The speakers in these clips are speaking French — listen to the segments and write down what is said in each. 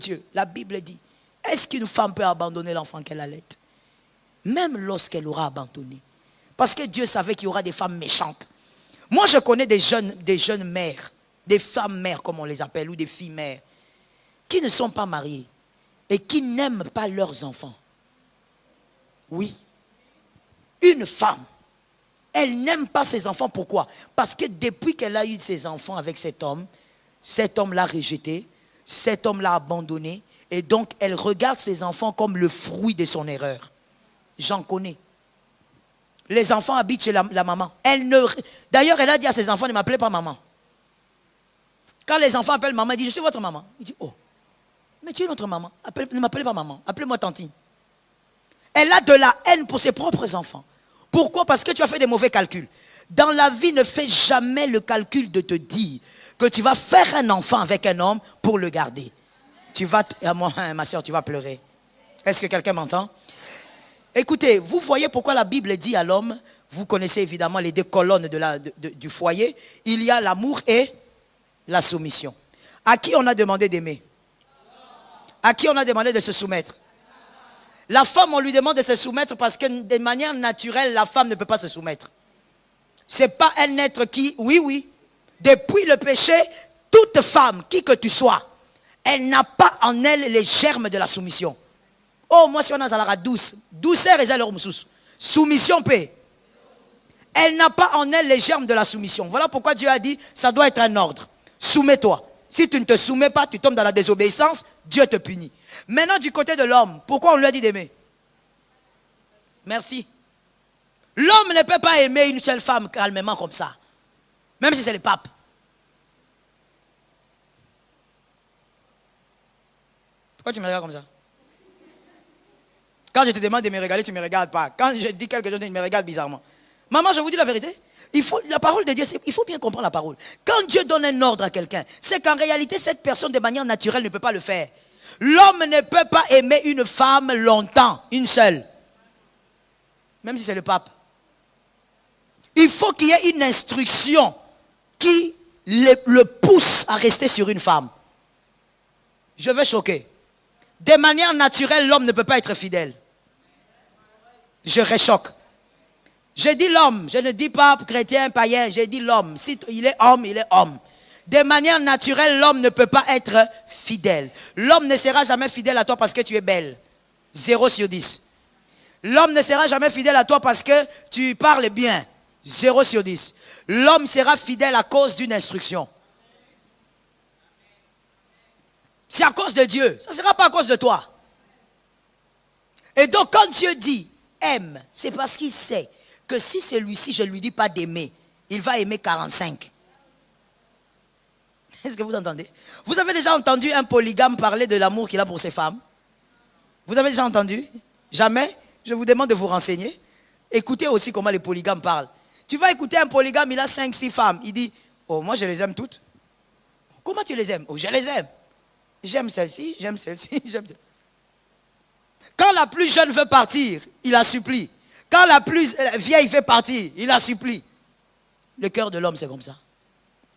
Dieu, la Bible dit, est-ce qu'une femme peut abandonner l'enfant qu'elle allait? Même lorsqu'elle aura abandonné. Parce que Dieu savait qu'il y aura des femmes méchantes. Moi, je connais des jeunes mères, des femmes mères comme on les appelle, ou des filles mères, qui ne sont pas mariées et qui n'aiment pas leurs enfants. Oui. Une femme, elle n'aime pas ses enfants. Pourquoi? Parce que depuis qu'elle a eu ses enfants avec cet homme l'a rejeté, cet homme l'a abandonné, et donc elle regarde ses enfants comme le fruit de son erreur. J'en connais. Les enfants habitent chez la maman. D'ailleurs, elle a dit à ses enfants, ne m'appelez pas maman. Quand les enfants appellent maman, elle dit, je suis votre maman. Il dit, oh, mais tu es notre maman. Ne m'appelez pas maman, appelez-moi tantine. Elle a de la haine pour ses propres enfants. Pourquoi? Parce que tu as fait des mauvais calculs. Dans la vie, ne fais jamais le calcul de te dire que tu vas faire un enfant avec un homme pour le garder. Tu vas, ma soeur, tu vas pleurer. Est-ce que quelqu'un m'entend? Écoutez, vous voyez pourquoi la Bible dit à l'homme, vous connaissez évidemment les deux colonnes du foyer, il y a l'amour et la soumission. À qui on a demandé d'aimer? À qui on a demandé de se soumettre? La femme, on lui demande de se soumettre parce que de manière naturelle, la femme ne peut pas se soumettre. Ce n'est pas un être qui, oui, depuis le péché, toute femme, qui que tu sois, elle n'a pas en elle les germes de la soumission. Oh, moi, si on a la douce, douceur et zèle sous. Soumission paix. Elle n'a pas en elle les germes de la soumission. Voilà pourquoi Dieu a dit, ça doit être un ordre. Soumets-toi. Si tu ne te soumets pas, tu tombes dans la désobéissance, Dieu te punit. Maintenant, du côté de l'homme, pourquoi on lui a dit d'aimer? Merci. L'homme ne peut pas aimer une seule femme calmement comme ça. Même si c'est le pape. Pourquoi tu me regardes comme ça? Quand je te demande de me regarder, tu ne me regardes pas. Quand je dis quelque chose, tu me regardes bizarrement. Maman, je vous dis la vérité. La parole de Dieu, il faut bien comprendre la parole. Quand Dieu donne un ordre à quelqu'un, c'est qu'en réalité, cette personne de manière naturelle ne peut pas le faire. L'homme ne peut pas aimer une femme longtemps, une seule. Même si c'est le pape. Il faut qu'il y ait une instruction qui le pousse à rester sur une femme. Je vais choquer. De manière naturelle, l'homme ne peut pas être fidèle. Je réchoque. Je dis l'homme, je ne dis pas chrétien, païen, je dis l'homme. Si il est homme, il est homme. De manière naturelle, l'homme ne peut pas être fidèle. L'homme ne sera jamais fidèle à toi parce que tu es belle. 0 sur 10. L'homme ne sera jamais fidèle à toi parce que tu parles bien. 0 sur 10. L'homme sera fidèle à cause d'une instruction. C'est à cause de Dieu. Ça ne sera pas à cause de toi. Et donc quand Dieu dit aime, c'est parce qu'il sait que si celui-ci, je ne lui dis pas d'aimer, il va aimer 45. Est-ce que vous entendez? Vous avez déjà entendu un polygame parler de l'amour qu'il a pour ses femmes? Vous avez déjà entendu? Jamais? Je vous demande de vous renseigner. Écoutez aussi comment les polygames parlent. Tu vas écouter un polygame, il a 5-6 femmes. Il dit, oh, moi je les aime toutes. Comment tu les aimes? Oh, je les aime. J'aime celle-ci, j'aime celle-ci, j'aime celle-ci. Quand la plus jeune veut partir, il la supplie. Quand la plus vieille veut partir, il la supplie. Le cœur de l'homme, c'est comme ça.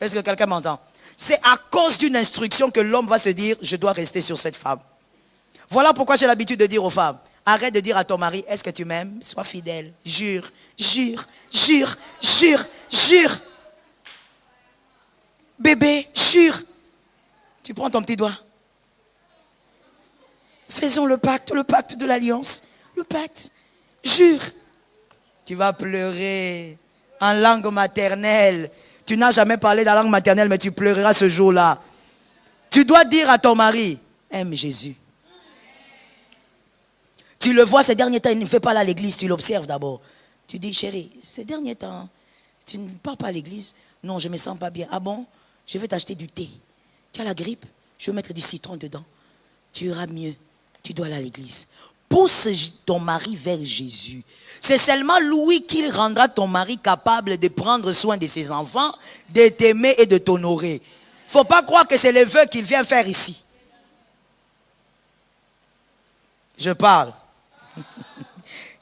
Est-ce que quelqu'un m'entend? C'est à cause d'une instruction que l'homme va se dire, je dois rester sur cette femme. Voilà pourquoi j'ai l'habitude de dire aux femmes, arrête de dire à ton mari, est-ce que tu m'aimes? Sois fidèle. Jure, jure, jure, jure, jure. Bébé, jure. Tu prends ton petit doigt. Faisons le pacte de l'alliance. Le pacte. Jure. Tu vas pleurer en langue maternelle. Tu n'as jamais parlé la langue maternelle, mais tu pleureras ce jour-là. Tu dois dire à ton mari, aime Jésus. Tu le vois ces derniers temps, il ne fait pas là à l'église, tu l'observes d'abord. Tu dis, chérie, ces derniers temps, tu ne pars pas à l'église? Non, je ne me sens pas bien. Ah bon? Je vais t'acheter du thé. Tu as la grippe? Je vais mettre du citron dedans. Tu iras mieux. Tu dois aller à l'église. Pousse ton mari vers Jésus. C'est seulement lui qui rendra ton mari capable de prendre soin de ses enfants, de t'aimer et de t'honorer. Il ne faut pas croire que c'est les vœux qu'il vient faire ici. Je parle.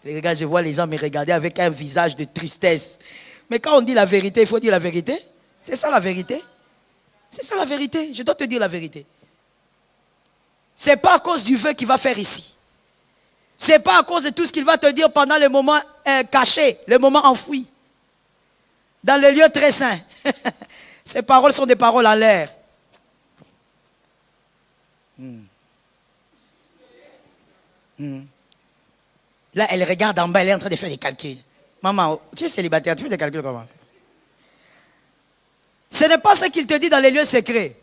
Les gars, je vois les gens me regarder avec un visage de tristesse. Mais quand on dit la vérité, il faut dire la vérité. C'est ça la vérité. C'est ça la vérité. Je dois te dire la vérité. Ce n'est pas à cause du vœu qu'il va faire ici. Ce n'est pas à cause de tout ce qu'il va te dire pendant les moments cachés, les moments enfouis. Dans les lieux très saints. Ces paroles sont des paroles en l'air. Là, elle regarde en bas, elle est en train de faire des calculs. Maman, tu es célibataire, tu fais des calculs comment? Ce n'est pas ce qu'il te dit dans les lieux secrets.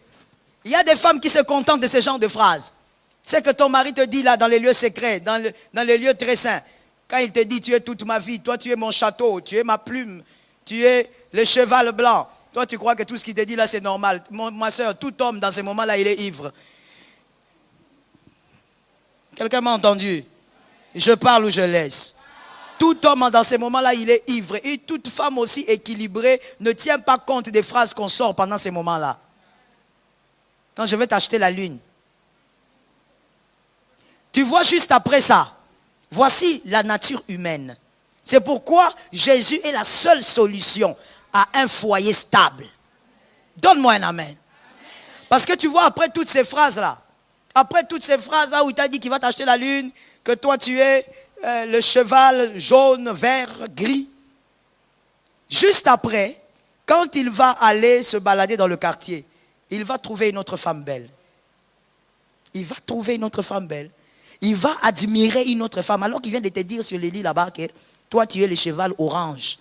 Il y a des femmes qui se contentent de ce genre de phrases. C'est que ton mari te dit là dans les lieux secrets, dans les lieux très saints. Quand il te dit, tu es toute ma vie, toi tu es mon château, tu es ma plume, tu es le cheval blanc. Toi tu crois que tout ce qu'il te dit là c'est normal. Ma soeur, tout homme dans ces moments-là, il est ivre. Quelqu'un m'a entendu? Je parle ou je laisse. Tout homme dans ces moments-là, il est ivre. Et toute femme aussi équilibrée ne tient pas compte des phrases qu'on sort pendant ces moments-là. Quand je vais t'acheter la lune. Tu vois juste après ça. Voici la nature humaine. C'est pourquoi Jésus est la seule solution à un foyer stable. Donne-moi un amen. Parce que tu vois après toutes ces phrases-là. Après toutes ces phrases-là où il t'a dit qu'il va t'acheter la lune, que toi tu es le cheval jaune, vert, gris. Juste après, quand il va aller se balader dans le quartier, il va trouver une autre femme belle. Il va trouver une autre femme belle. Il va admirer une autre femme. Alors qu'il vient de te dire sur les lits là-bas que toi tu es le cheval orange.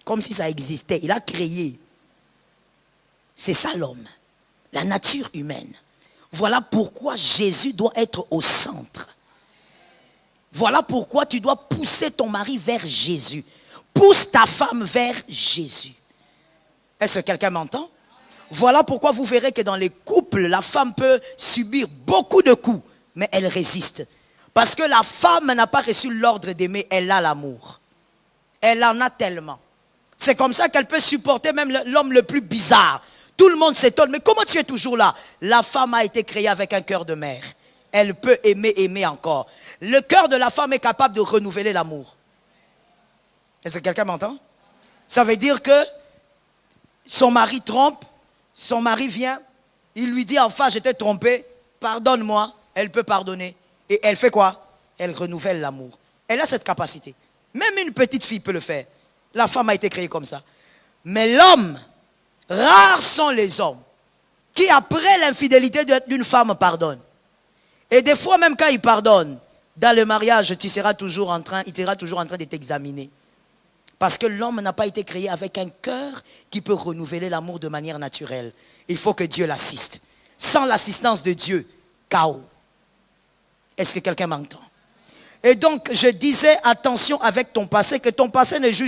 Comme si ça existait. Il a créé. C'est ça l'homme. La nature humaine. Voilà pourquoi Jésus doit être au centre. Voilà pourquoi tu dois pousser ton mari vers Jésus. Pousse ta femme vers Jésus. Est-ce que quelqu'un m'entend? Voilà pourquoi vous verrez que dans les couples, la femme peut subir beaucoup de coups, mais elle résiste. Parce que la femme n'a pas reçu l'ordre d'aimer, elle a l'amour. Elle en a tellement. C'est comme ça qu'elle peut supporter même l'homme le plus bizarre. Tout le monde s'étonne, mais comment tu es toujours là? La femme a été créée avec un cœur de mère. Elle peut aimer encore. Le cœur de la femme est capable de renouveler l'amour. Est-ce que quelqu'un m'entend? Ça veut dire que son mari trompe, son mari vient, il lui dit enfin je t'ai trompé, pardonne-moi, elle peut pardonner. Et elle fait quoi? Elle renouvelle l'amour. Elle a cette capacité. Même une petite fille peut le faire. La femme a été créée comme ça. Mais l'homme, rares sont les hommes qui après l'infidélité d'une femme pardonnent. Et des fois même quand il pardonne, dans le mariage, il sera toujours en train de t'examiner. Parce que l'homme n'a pas été créé avec un cœur qui peut renouveler l'amour de manière naturelle. Il faut que Dieu l'assiste. Sans l'assistance de Dieu, chaos. Est-ce que quelqu'un m'entend? Et donc, je disais, attention avec ton passé, que ton passé ne juge